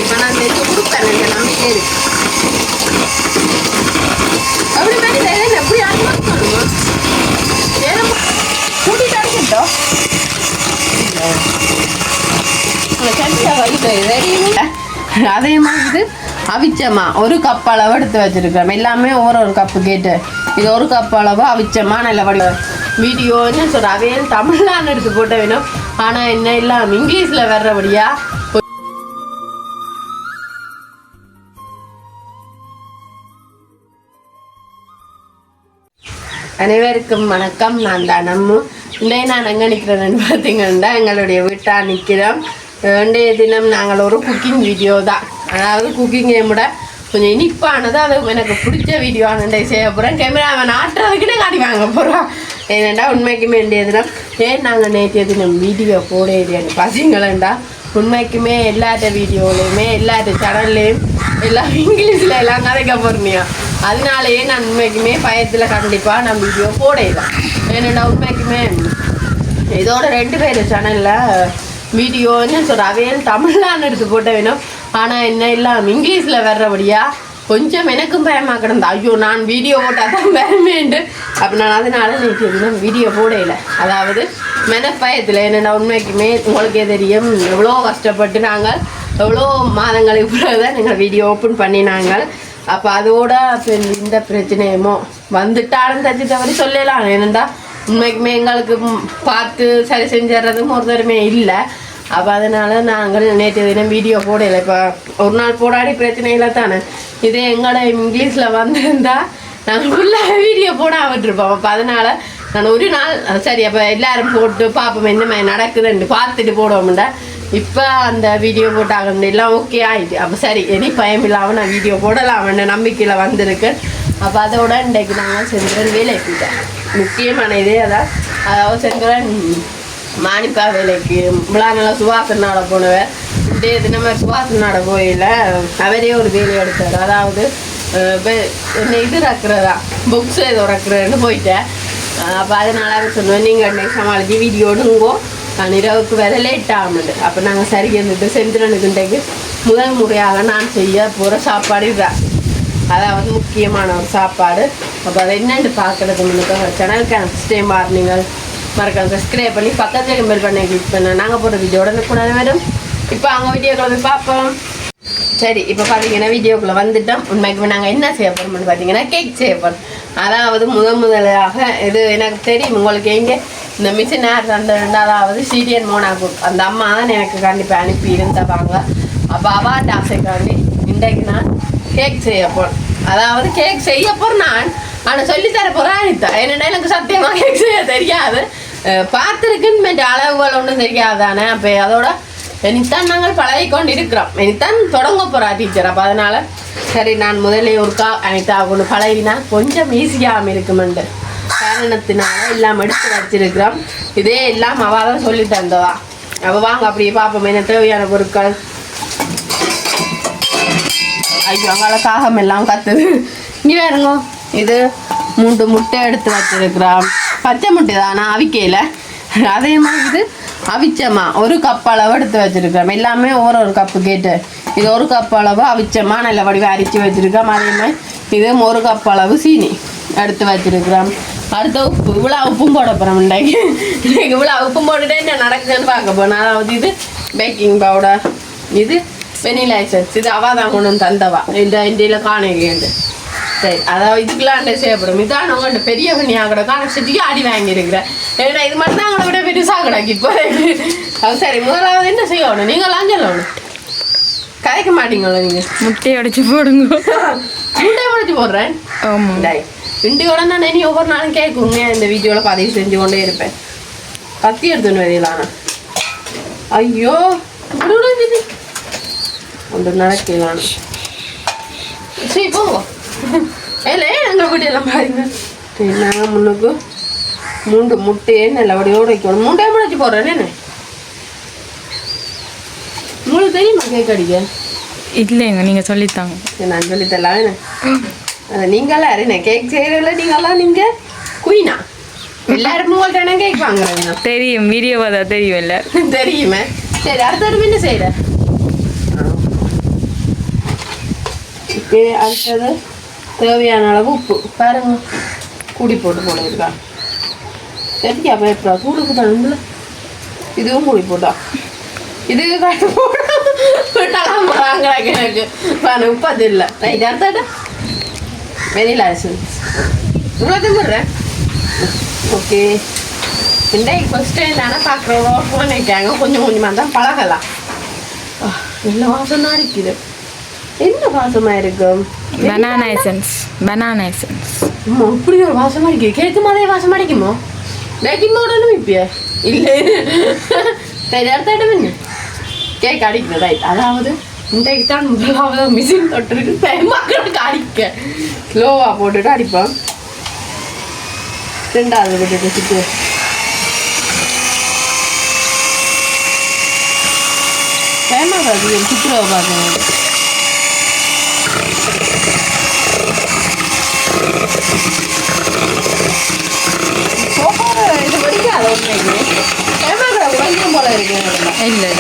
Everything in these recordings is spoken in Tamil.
இப்போ நான் செஞ்சு கொடுப்பேன் நம்பிக்கை இருக்கு. அப்படி மாதிரி எப்படி ஆகணும் சொல்லுங்க. ஏன்னா கூட்டிட்டு அடிக்கட்டும். அதே மாதிரி அவிச்சமா ஒரு கப் அளவு எடுத்து வச்சிருக்கிறோம். எல்லாமே ஒரு கப்பு கேட்டு இது ஒரு கப் அளவு அவிச்சமா நல்ல வடி வீடியோ என்ன சொல்ற அவையும் தமிழ்லான்னு எடுத்து போட்ட வேணும். ஆனா என்ன எல்லாம் இங்கிலீஷ்ல வர்றபடியா. அனைவருக்கும் வணக்கம். நான் தான் நம்ம இன்றைய நான் எங்கே நிற்கிறேன்னு பார்த்தீங்கன்னா எங்களுடைய வீட்டாக நிற்கிறோம். இன்றைய தினம் நாங்கள் ஒரு குக்கிங் வீடியோ தான், அதாவது குக்கிங்கை விட கொஞ்சம் இனிப்பானது, அது எனக்கு பிடிச்ச வீடியோ இன்றைய செய்ய போகிறேன். கேமராமேன் ஆட்டுறதுக்குன்னே காட்டி வாங்க போகிறோம். ஏன்னாண்டா உண்மைக்குமே வேண்டிய தினம் ஏன் நாங்கள் நேற்றைய தினம் வீடியோ போட இல்லையான்னு பார்த்தீங்களேண்டா உண்மைக்குமே எல்லாத்த வீடியோலையுமே எல்லாத்த சேனல்லையும் எல்லாம் இங்கிலீஷில் எல்லாம் கதைக்க போகிறீங்க. அதனாலேயே நான் உண்மைக்குமே பயத்தில் கண்டிப்பாக நான் வீடியோ போடலாம். ஏன்னா உண்மைக்குமே இதோட 2 பேர் சேனலில் வீடியோ என்ன சொல்கிற அவையும் தமிழ்லான்னு எடுத்து போட்ட வேணும். ஆனால் என்ன எல்லாம் இங்கிலீஷில் வர்றபடியா கொஞ்சம் எனக்கும் பயமாக கிடந்தா. ஐயோ நான் வீடியோ போட்டால் தான் பயமேண்டு அப்போ நான் அதனால நேற்று வீடியோ போடலை. அதாவது மெனப்பயத்தில் என்னென்னா உண்மைக்குமே உங்களுக்கே தெரியும் எவ்வளோ கஷ்டப்பட்டு நாங்கள் எவ்வளோ மாதங்களுக்கு பிறகுதான் எங்கள் வீடியோ ஓப்பன் பண்ணினாங்க. அப்போ அதோட இந்த பிரச்சனையுமோ வந்துட்டாலும் தச்சு தவறி சொல்லலாம். ஏனெண்டா உண்மைக்குமே எங்களுக்கு பார்த்து சரி செஞ்சிடறதும் ஒருத்தருமே இல்லை. அப்போ அதனால் நாங்கள் நேற்று தினம் வீடியோ போடலை. இப்போ ஒரு நாள் போடாடி பிரச்சனை இல்லை தானே. இதே எங்களோட இங்கிலீஷில் வந்திருந்தால் நாங்கள் ஃபுல்லாக வீடியோ போடாமட்டிருப்போம். அப்போ அதனால் நான் ஒரு நாள் சரி அப்போ எல்லோரும் போட்டு பார்ப்போம் என்ன மாதிரி நடக்குதுன்னு பார்த்துட்டு போடுவோம்டா. இப்போ அந்த வீடியோ போட்டாங்க எல்லாம் ஓகே ஆகிட்டு. அப்போ சரி இனி பயம் இல்லாமல் நான் வீடியோ போடலாம்னு நம்பிக்கையில் வந்திருக்கு. அப்போ அதோட இன்றைக்கு நாங்கள் செந்திரன் வேலைக்கு போயிட்டேன். முக்கியமான இதே அதாவது செந்திரன் மாணிப்பா வேலைக்கு விழாங்கள சுவாசனாட போனவர். இதே தினமே சுவாசனாட கோயில அவரே ஒரு வேலை எடுத்தார். அதாவது இது ரக்குறதா புக்ஸ் ஏதோ ரக்குறதுன்னு போயிட்டேன். அப்போ அதனால சொன்னோம் நீங்கள் அன்றைக்கு சமாளிச்சு வீடியோடுங்கோ நான் இரவுக்கு வேற லேட் ஆகுது. அப்போ நாங்கள் சரி இருந்துட்டு செந்திரனுக்கு இன்றைக்கு முதல் முறையாக நான் செய்ய போகிற சாப்பாடு இதுதான். அதாவது முக்கியமான ஒரு சாப்பாடு. அப்போ அதை என்னென்னு பார்க்குறது முன்னுக்கு சேனலுக்கு ஃபஸ்ட் டைம் நீங்கள் மறக்காம சப்ஸ்கிரைப் பண்ணி பக்கத்தில் பெல் பண்ணி கிளிக் பண்ண நாங்கள் போகிற வீடியோட கூட வரும். இப்போ அங்கே வீடியோக்களை போய் பார்ப்போம். சரி இப்போ பார்த்தீங்கன்னா வீடியோக்குள்ளே வந்துட்டோம். உண்மைக்கு நாங்கள் என்ன செய்ய போகிறோம்னு பார்த்தீங்கன்னா கேக் செய்ய போகிறோம். அதாவது முதலாக இது எனக்கு தெரியும் உங்களுக்கு எங்கே இந்த மிஷினார் அந்த அதாவது சீரியன் மோனாக்கு அந்த அம்மா தான் எனக்கு கண்டிப்பாக அனுப்பி இருந்தவாங்க. அப்போ அவாட்ட ஆசைக்காண்டி இன்றைக்கு நான் கேக் செய்ய போகிறேன். அதாவது கேக் செய்ய போகிறேன் நான், ஆனால் சொல்லித்தர போகிறேன் அனிதா. என்னென்னா எனக்கு சத்தியமாக கேக் செய்ய தெரியாது. பார்த்துருக்குன்னு அளவுகள் ஒன்றும் தெரியாதானே. அப்போ அதோட இனித்தான் நாங்கள் பழகிக்கொண்டு இருக்கிறோம். இனித்தான் தொடங்க போகிறா டீச்சர். அப்போ அதனால் சரி நான் முதலே ஒருக்கா அனிதா ஒன்று பழகினா கொஞ்சம் ஈஸியாக இருக்குமெண்டு காரணத்தினால எல்லாம் எடுத்து வச்சிருக்கிறோம். இதே எல்லாம் அவள் தான் சொல்லி தந்தவா. அவள் வாங்க அப்படியே பார்ப்போம் என்ன தேவையான பொருட்கள். ஐயோ அங்கால காகம் எல்லாம் கத்துது. இங்கே வேறுங்க இது 3 முட்டை எடுத்து வச்சிருக்கிறோம். பச்சை முட்டை தானே அவிக்கையில். அதே மாதிரி இது அவிச்சமா ஒரு கப் அளவு எடுத்து வச்சிருக்கிறோம். எல்லாமே ஒரு கப்பு கேட்டு இது ஒரு கப் அளவு அவிச்சமா நல்ல வடிவ அரிச்சு வச்சிருக்கிறோம். அதே மாதிரி இது ஒரு கப் அளவு சீனி எடுத்து வச்சிருக்கிறோம். அடுத்த உப்பு இவ்வளோ உப்பும் போட போகிறோம். இன்றைக்கு இவ்வளோ உப்பும் போட்டுட்டே என்ன நடக்குதுன்னு பார்க்க போனோம். அதாவது இது பேக்கிங் பவுடர், இது வெனிலா எசன்ஸ், இது அவள் தான் கொண்டு வந்து தந்தவா இந்த இண்டியில் காணலிண்டு. சரி அதாவது இதுக்கெல்லாம் செய்யப்படும். இதான் உங்கள்கிட்ட பெரிய பண்ணியாக கூட காணச்சிட்டிக்கு அடி வாங்கியிருக்கிறேன். ஏன்னா இது மட்டும் தான் அவங்கள விட பெருசாக கிடக்கு இப்போ. அது சரி முதலாவது என்ன செய்யணும் நீங்களாம் சொல்லணும். கரைக்க மாட்டீங்களா நீங்கள்? முட்டையை உடைச்சி போடுங்க. முட்டையை உடைச்சி போடுறேன். ஆமாம் இண்டியோட நான் இனி ஒவ்வொரு நாளும் கேட்குங்க இந்த வீடியோவில் பதிவு செஞ்சு கொண்டே இருப்பேன். கத்தி எடுத்துன்னு வரையிலானா ஐயோ ஒன்று நடக்கலான்னு சரி போங்க. இல்லை எங்கள் வீட்டையெல்லாம் பாருங்க. நாங்கள் முன்னுக்கு 3 முட்டையே நல்லபடியோடு வைக்கணும். முட்டையை முடிச்சு போடுறேன். என்ன உங்களுக்கு தெரியுமா கேக் அடிக்க? இல்லைங்க நீங்கள் சொல்லித்தாங்க. நான் சொல்லித்தரலாம். என்ன நீங்களாம் அறின கேக் செய்யறதுல நீங்கள் குயினா எல்லாரும் உங்கள்கிட்ட கேக் வாங்குறீங்க. தெரியும் வீடியோவாக தான் தெரியும் இல்லை தெரியுமே. சரி அடுத்த என்ன செய்யற ஓகே, அடுத்தது தேவையான அளவு உப்பு பாருங்க, கூடி போட்டு போட இருக்கா சரியா பேப்பரா சூடுக்கு தகுந்த இதுவும் கூடி போட்டா இது போட்டாலாம் போகிறாங்க எனக்கு உப்பு அது இல்லை ரைட். அடுத்தாட்ட வெனிலா எசன்ஸ் இவ்வளோ திமுறேன். ஓகே, இன்றைக்கு ஃபஸ்ட் டைம் தானே பார்க்குறோம் நினைக்காங்க, கொஞ்சம் கொஞ்சமாக தான் பழகலாம். என்ன வாசம் தான் இருக்குது, என்ன வாசமாக இருக்கும்? Banana essence, banana essence. இப்படி ஒரு வாசமாக இருக்குது. கேட்கும் போதே வாசம் அடிக்குமோ? பேக்கிங் பவுடர்னு இப்பயா இல்லை. சரி, அடுத்த இடம் என்ன கேக் அடிக்கிறது ரைட். அதாவது இன்றைக்கு தான் முதலாவது மிஷின் தொட்டிருக்கு மக்களுக்கு அடிக்க ஸ்லோவாக போட்டுட்டு அடிப்போம். ரெண்டாவது விட்டுட்டு சுற்று ஃபேமஸ் அது சுற்றுலா பார்க்கணும். இது வடிக்காத உண்மைக்கு கேமரா உடஞ்சும் போல இருக்கு. இல்லை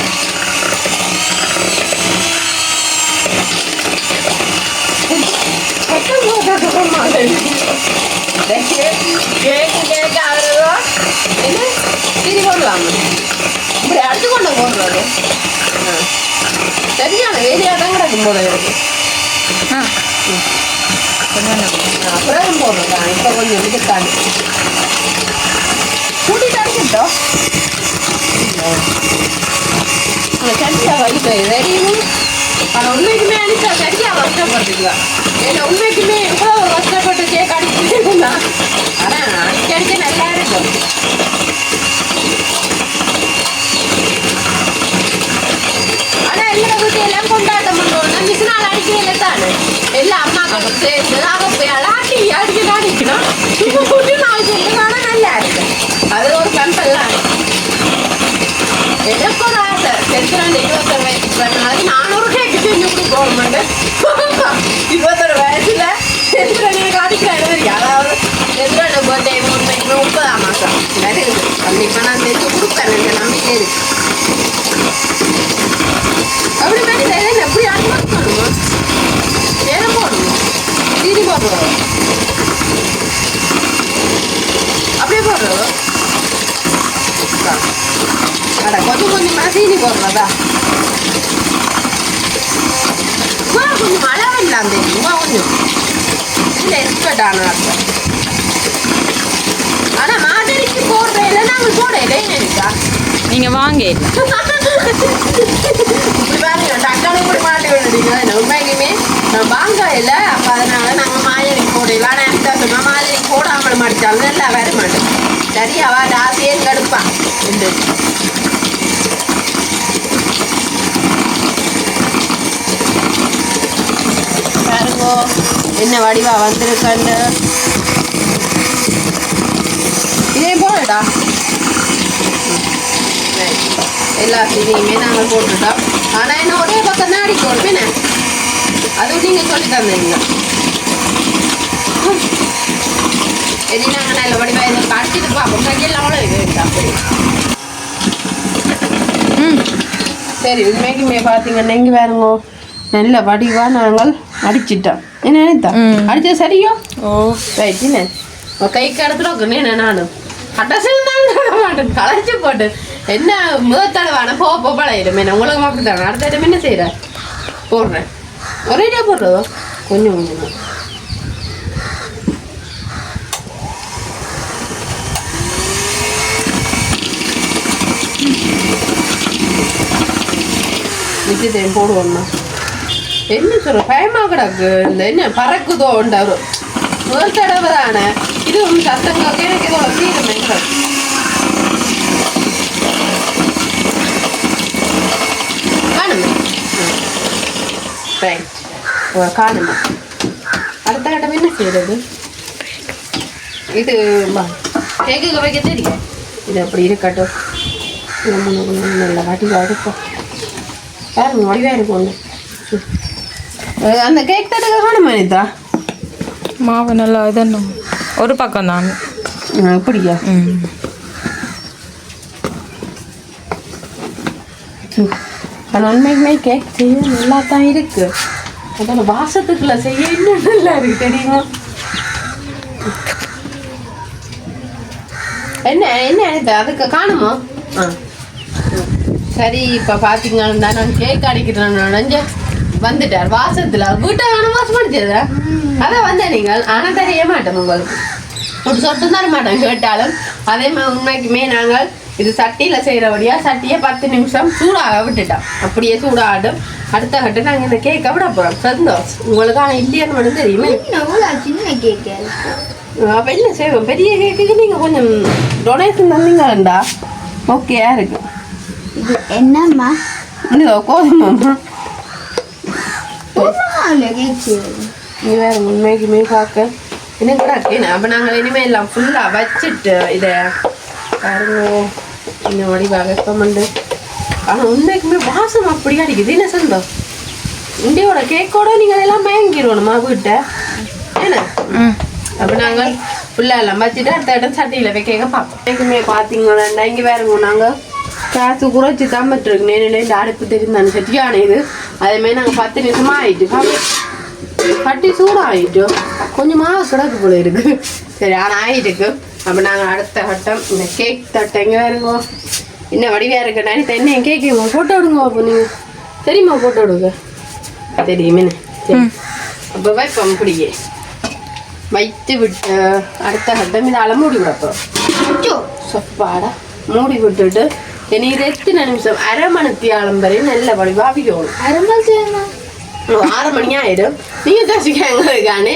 என்ன திரி போடலாம் இப்படி அடுத்து கொண்டு போடுறது சரியான வேலையாக தான் கிடக்கும் போல இருக்கு. அப்புறம் போடுறதா இப்போ கொஞ்சம் இதுக்காண்டி கூட்டிட்டு அடிச்சிட்டோம். சரியா வைக்க வெறியும் ஆனால் உண்மைக்குமே அடித்தா சரியா கஷ்டப்படுறீங்களா? ஏன்னா உண்மைக்குமே எவ்வளோ கஷ்டப்பட்டு கேக் அடிச்சுன்னா ஆனால் அடிக்க அடிக்க நல்லா இருக்கும். ஆனால் எல்லா வீட்டையெல்லாம் கொண்டாட்டம் பண்ணுறோம்னா மிஷினால் அடிக்கிறதில்ல தானே எல்லாம் அம்மாக்களுக்கு சேர்ந்து நாங்கள் போய் அலாட்டி அடிக்கணும் இப்போ கூட்டி நாள் சொல்லுவானா நல்லா இருக்கு. அது ஒரு கம்பெல்லாம் எனக்கு ஒரு ஆசை செத்துறாண்டு 21 வயசு பண்ணாலும் 400 கேக்கு செஞ்சு கொடுக்கணும். 21 வயசுல செத்துறாண்டு எனக்கு அடிக்கிறாரு. அதாவது செத்துறாண்டு பர்த்டே 30ஆம் மாதம் இருக்குது. கண்டிப்பாக நான் செஞ்சு கொடுப்பேன், எனக்கு நம்பிக்கை இருக்கு. அப்படி மாதிரி எப்படி அட்வான்ஸ் பண்ணுமா வேற போடணும் சீனி போடுறோம் அப்படியே போடுறோம். அட கொஞ்சம் கொஞ்சமாக சீனி போடுறதா கொஞ்சம் மழை வரலாம் தெரியுமா கொஞ்சம் இல்லை எக்ஸ்பர்ட் ஆனால் ஆனால் மாதடிக்கு போடுறதில்ல நாங்கள் போடல இருக்கா நீங்கள் வாங்க இப்படி பாருங்க டக்கானு இப்படி மாட்டி விடுறீங்க. உண்மைக்குமே நான் வாங்க இல்லை அப்போ அதனால நாங்கள் மாயடிக்கு போடலாம். ஆனால் என்ன சொன்னால் மாயடிக்கு போடாமல் மாட்டிச்சாலும் நல்லா வர மாட்டேன் சரியாவா ஆசையே கடுப்பான் உண்டு. பாருங்க என்ன வடிவா வந்திருக்கண்டு இதே போடட்டா எல்லாத்தையுமே நாங்கள் போட்டுட்டோம். ஆனால் என்ன ஒரே பக்கம் தான் அடிக்கணும் என்ன அதுவும் நீங்கள் சொல்லி தந்தீங்க. எது நாங்கள் நல்ல வடிவா இதை கட்டிட்டு பார்ப்போம் கையெல்லாம் அவ்வளோ இருக்கு அப்படி. சரி, உண்மைக்குமே பார்த்தீங்கன்னா இங்கே வேறுங்க நல்ல வடிவா நாங்கள் அடிச்சிட்டோம். என்ன நினைத்தா அடிச்சா சரியோ? ஓ ரைட். என்ன கைக்கு எடுத்துட்டு என்ன நானும் அட்டசல் தான் மாட்டேன் களைச்சி போட்டு என்ன முதத்தடவான போக பழையிடும். என்ன உங்களுக்கு அப்படி தானே அடுத்த இடம் என்ன செய்கிற போடுறேன் ஒரேடியாக போடுறதோ கொஞ்சம் கொஞ்சம் நிச்சயத்தையும் போடுவோம்னா என்ன சொல்ற பயமாக கிடக்கு. இந்த என்ன பறக்குதோ உண்டு முதல் தடவை தானே இது ஒன்று சத்தங்க எனக்கு ஏதோ சீரமே காணுமே ரைட் காணுமா. அடுத்த கட்டம் என்ன செய்யறது இது கேக்கு வைக்க தெரியும். இது அப்படி இருக்கட்டும். நல்ல வடிவாக இருக்கும் பாருங்க வடிவாக இருக்கும் ஒன்று. அந்த கேக் தட்டுக்க காணுமா நிதா மாவு நல்லா இதன்னும் ஒரு பக்கம் தான் அப்படியா? ஆனால் உண்மைக்குமே கேக் செய்ய நல்லா தான் இருக்கு. அதோட வாசத்துக்குள்ள செய்ய இன்னும் நல்லா இருக்கு தெரியுமா? என்ன என்ன இது அதுக்கு காணுமோ? சரி இப்போ பார்த்தீங்கன்னா நான் கேக் அடிக்கிறேன் நினைஞ்ச வந்துட்டார் வாசத்தில் வீட்டை வேணும் வாசம் அடிச்சதா அதான் வந்தேன் நீங்கள் ஆனால் தெரிய மாட்டோம் உங்களுக்கு ஒரு சொட்டு தர மாட்டோம் கேட்டாலும் அதே மாதிரி உண்மைக்குமே நாங்கள் இது சட்டியில் செய்கிறபடியா சட்டியை 10 நிமிஷம் சூடாக விட்டுட்டோம் அப்படியே சூடாகட்டும் அடுத்த கட்டு நாங்கள் இந்த கேக்கை விட போகிறோம் சந்தோஷம் உங்களுக்கு ஆனால் இல்லையான்னு மட்டும் தெரியுமே சின்ன கேக்கு அப்போ என்ன செய்வோம் பெரிய கேக்குக்கு நீங்கள் கொஞ்சம் டொனேஷன் தந்தீங்கண்டா ஓகேயா இருக்கு இது என்னம்மா இது கோதுமாம்மா கேக்கு நீ வேறு உண்மைக்குமே பார்க்க என்ன கூட இருக்கேன் அப்போ நாங்கள் இனிமேல் எல்லாம் ஃபுல்லாக வச்சுட்டு இதை பாருங்க இந்த வடிவாக வெப்பமண்டு ஆனால் உண்மைக்குமே வாசம் அப்படியே அடிக்குது என்ன சொந்தம் இண்டியோட கேக்கோட நீங்கள் எல்லாம் வாங்கிடுவோம்மா வீட்டை ஏன்னா அப்போ நாங்கள் ஃபுல்லாக எல்லாம் வச்சுட்டு அடுத்த இடம் சட்டியில் வைக்க பார்ப்போம் எனக்குமே பார்த்தீங்கன்னா இங்கே வேறுங்க நாங்கள் காசு குறைச்சி தான் பட்டுருக்கு நேரில் இந்த அடுப்பு தெரிந்தான்னு சட்டியான இது அதேமாதிரி நாங்கள் 10 நிமிஷமாக ஆகிட்டு கட்டி சூடாகிட்டு கொஞ்சம் மாவு கிடக்கு போல இருக்கு சரி ஆனால் ஆகிட்டுருக்கு அப்போ நாங்கள் அடுத்த கட்டம் இந்த கேக் தட்டை எங்கே வேறுங்கோ என்ன வடிவாக இருக்கு நினைத்த என்ன கேக்குங்க ஃபோட்டோ விடுங்க அப்போ நீங்கள் சரிம்மா ஃபோட்டோ விடுங்க தெரியுமே சரி அப்போ வைப்போம் பிடிக்க வைத்து விட்டு அடுத்த கட்டம் இதால் மூடி விடப்போம் சொப்பாடா மூடி விட்டுட்டு இனி இது எத்தனை நிமிஷம் அரை மணித்தியாலம் வரை நல்ல வடிவாக விடணும் அரை மணி செய்யணும் 6 மணி ஆயிடும் நீங்கள் தோசிக்காங்க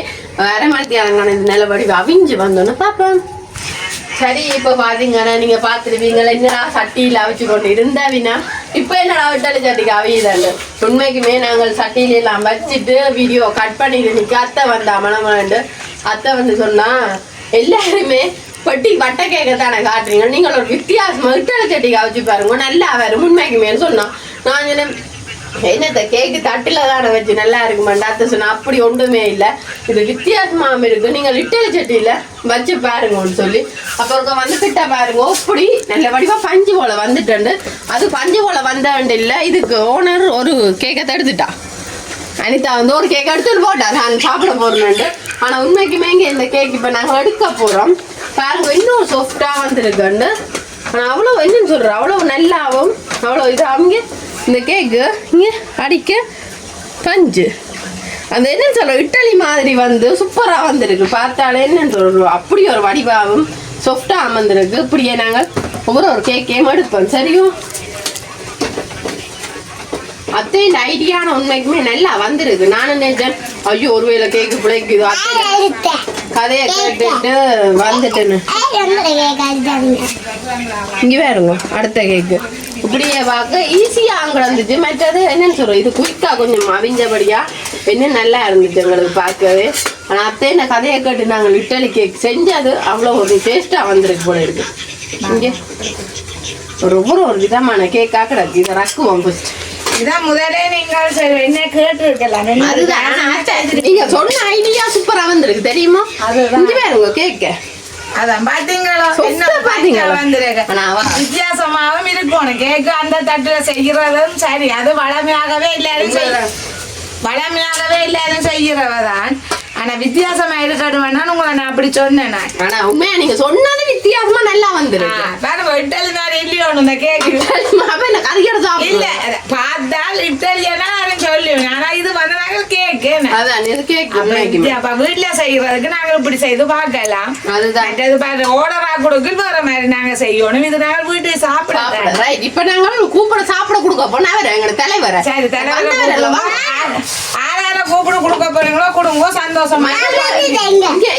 அரை மணித்தியாலங்கான இந்த நல்ல வடிவாக அவிஞ்சு வந்தோன்னு பார்ப்போம் சரி இப்போ பார்த்தீங்கன்னா நீங்கள் பார்த்துருப்பீங்களா என்னடா சட்டியில் அவிச்சு கொண்டு இருந்தாவினா இப்போ என்னடா விட்டாலு சட்டிக்கு அவியுதாண்டு உண்மைக்குமே நாங்கள் சட்டியில எல்லாம் வச்சுட்டு வீடியோ கட் பண்ணிட்டு நிற்க அத்தை வந்தா மனமண்டு அத்தை வந்து சொன்னால் எல்லாருமே பட்டி வட்டை கேட்கத்தானே காட்டுறீங்க நீங்கள் ஒரு வித்தியாசமாக விட்டாலு சட்டிக்கு அவிச்சு பாருங்க நல்லா வரும் உண்மைக்குமேன்னு சொன்னான் நான் சொன்னேன் என்னத்த கேக்கு தட்டில் தானே வச்சு நல்லா இருக்குமாண்டா அத்தை சொன்னா அப்படி ஒன்றுமே இல்லை இது வித்தியாசமாகவும் இருக்கு நீங்கள் இட்டலி சட்டியில் வச்சு பாருங்கன்னு சொல்லி அப்புறம் வந்து கிட்ட பாருங்க இப்படி நல்ல வடிவா பஞ்சு போல வந்துட்டு அது பஞ்சு போல வந்தாண்டு இல்லை இதுக்கு ஓனர் ஒரு கேக்கை தடுத்துட்டா அனிதா வந்து ஒரு கேக் எடுத்துட்டு போட்டா நான் சாப்பிட போறேன்னு ஆனால் உண்மைக்குமே இங்கே இந்த கேக் இப்போ நாங்கள் எடுக்க போகிறோம் பாருங்க இன்னும் சாஃப்டாக வந்துருக்குண்டு ஆனால் அவ்வளோ என்னன்னு சொல்கிறேன் அவ்வளோ நல்லாவும் அவ்வளோ இதாகுங்க இந்த கேக்கு இங்கே அடிக்க பஞ்சு அந்த என்னன்னு சொல்கிறோம் இட்டலி மாதிரி வந்து சூப்பராக வந்துருக்கு பார்த்தாலே என்னன்னு சொல்கிறோம் அப்படி ஒரு வடிவாகவும் சாஃப்டாக அமர்ந்துருக்கு இப்படியே நாங்கள் ஒவ்வொரு கேக்கையும் எடுப்போம் சரியும் அத்தை இந்த ஐடியான உண்மைக்குமே நல்லா வந்துருக்கு நானும் நினைச்சேன் ஐயோ ஒருவேளை கேக்கு பிள்ளைக்குது அத்தை கதையை கேட்டுட்டு வந்துட்டேன்னு இங்கே வேறுங்க அடுத்த கேக்கு இப்படியே பார்க்க ஈஸியாக அங்கே வந்துச்சு மற்றது என்னன்னு சொல்கிறோம் இது குயிக்காக கொஞ்சம் அவிஞ்சபடியா என்ன நல்லா இருந்துச்சு எங்களுக்கு பார்க்கவே ஆனால் அத்தை இந்த கதையை கேட்டு நாங்கள் இட்டலி கேக் செஞ்சது அவ்வளோ ஒரு டேஸ்ட்டாக வந்திருக்கு போல இருக்கு இங்கே ஒரு விதமான கேக்காக கிடக்கு இதை ரக்குவோம் ஃபர்ஸ்ட் இதான் முதலே நீங்கள் என்ன கேட்டிருக்கலாம் நீங்க சொன்ன ஐடியா சூப்பரா வந்திருக்கு தெரியுமா இங்க வேறுங்க கேக்க அதான் பாத்தீங்களா வித்தியாசமாகவும் இருக்கும் கேக்கு அந்த தட்டுல செய்யறதும் சரி அது வளமையாகவே எல்லாரும் செய்யறவதான் ஆனா வித்தியாசமா இருக்கட்டும் வேணா உங்களை நான் அப்படி சொன்னேன் ஆனா உண்மையா நீங்க சொன்னது வித்தியாசமா நல்லா வந்துருக்கு பாருங்க இட்டலி மாதிரி இல்லையோ இந்த கேக்கு இல்ல பார்த்தால் இட்டலியனா சொல்லுவேன் ஆனா இது வந்து நாங்கள் கேக்கு வீட்டுல செய்யறதுக்கு நாங்க இப்படி செய்து பார்க்கலாம் அதுதான் ஓடரா கொடுக்கு வேற மாதிரி நாங்க செய்யணும் இது நாங்கள் வீட்டுக்கு சாப்பிட இப்ப நாங்க கூப்பிட சாப்பிட கொடுக்க போனா எங்க தலைவர சரி தலைவர கூப்பிட கொடுக்க போறீங்களோ கொடுங்க சந்தோஷமா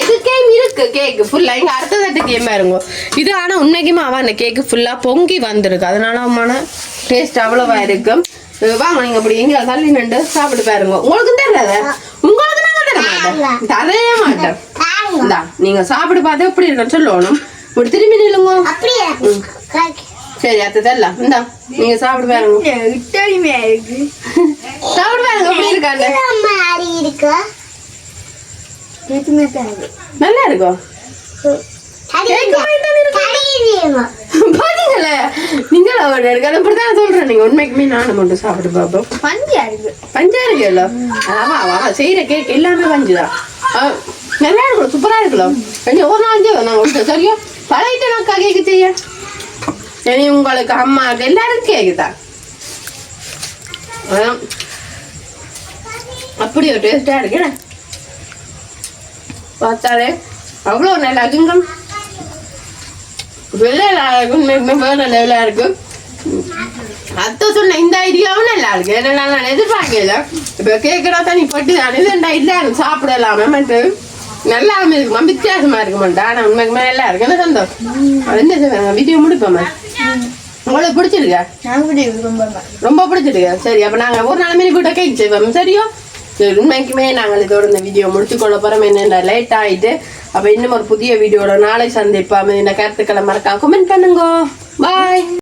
இது கேம் இருக்கு கேக் ஃபுல்லா இங்க அடுத்த தட்டு கேம் பாருங்க இது ஆனா உண்மைக்குமே அவன் அந்த கேக் ஃபுல்லா பொங்கி வந்திருக்கு அதனால டேஸ்ட் அவ்வளவா இருக்கும் வாங்க நீங்க அப்படி எங்க தள்ளி நின்று சாப்பிட்டு பாருங்க உங்களுக்கு தெரியாத உங்களுக்கு நாங்க தரவே மாட்டேன் இந்தா நீங்க சாப்பிட்டு பார்த்தா எப்படி இருக்குன்னு சொல்லணும் இப்படி திரும்பி நில்லுங்க சரி அத்தை தரலாம் இந்தா நீங்க சாப்பிட்டு பாருங்க சாப்பிட்டு பாருங்க எப்படி இருக்காங்க நல்லா இருக்கும் பாத்தீங்களே நீங்களும் எடுக்கலாம் இப்படிதான் சொல்றேன். நீங்க உண்மைக்குமே நானும் மட்டும் சாப்பிட்டு பார்ப்போம். பஞ்சா இருக்குல்ல ஆமா செய்யற கேக் எல்லாமே பஞ்சுதான். நல்லா இருக்கும், சூப்பரா இருக்கலாம். கொஞ்சம் ஒரு நாள் நாங்க கொடுத்தோம் சரியா பழகிட்டு நாக்கா கேக்கு செய்ய. இனி உங்களுக்கு அம்மாவுக்கு எல்லாரும் கேக்குதான். அப்படி ஒரு டேஸ்டா இருக்கு பார்த்தாலே அவ்வளோ நல்லா இருக்குங்க. வெள்ளைக்கும் வேற லெவலா இருக்கு. அத்தை சொன்ன இந்த ஐடியாவும் நல்லா இருக்கு. ஏன்னா நான் எதிர்பார்க்கல. இப்போ கேட்கறா தண்ணி பட்டு தான் இது இல்லை சாப்பிடலாமே மட்டும் நல்லா இருக்குமா வித்தியாசமா இருக்க மாட்டேன். ஆனால் உண்மைக்குமே நல்லா இருக்கு. என்ன சந்தோஷம். அது என்ன செய்வாங்க வீடியோ முடிப்போம்மா. உங்களுக்கு பிடிச்சிருக்கா? ரொம்ப பிடிச்சிருக்கா? சரி அப்போ நாங்கள் ஒரு நாள் மாரி போய்ட்டு கேக் செய்வோம் சரியா? சரி உண்மைக்குமே நாங்கள் இதோட இந்த வீடியோ முடிச்சுக்கொள்ள போகிறோம். என்னென்ன லேட் ஆகிட்டு அப்போ இன்னும் ஒரு புதிய வீடியோட நாளை சந்திப்போம். இந்த கருத்துக்களை மறக்காம கமெண்ட் பண்ணுங்க. பாய்.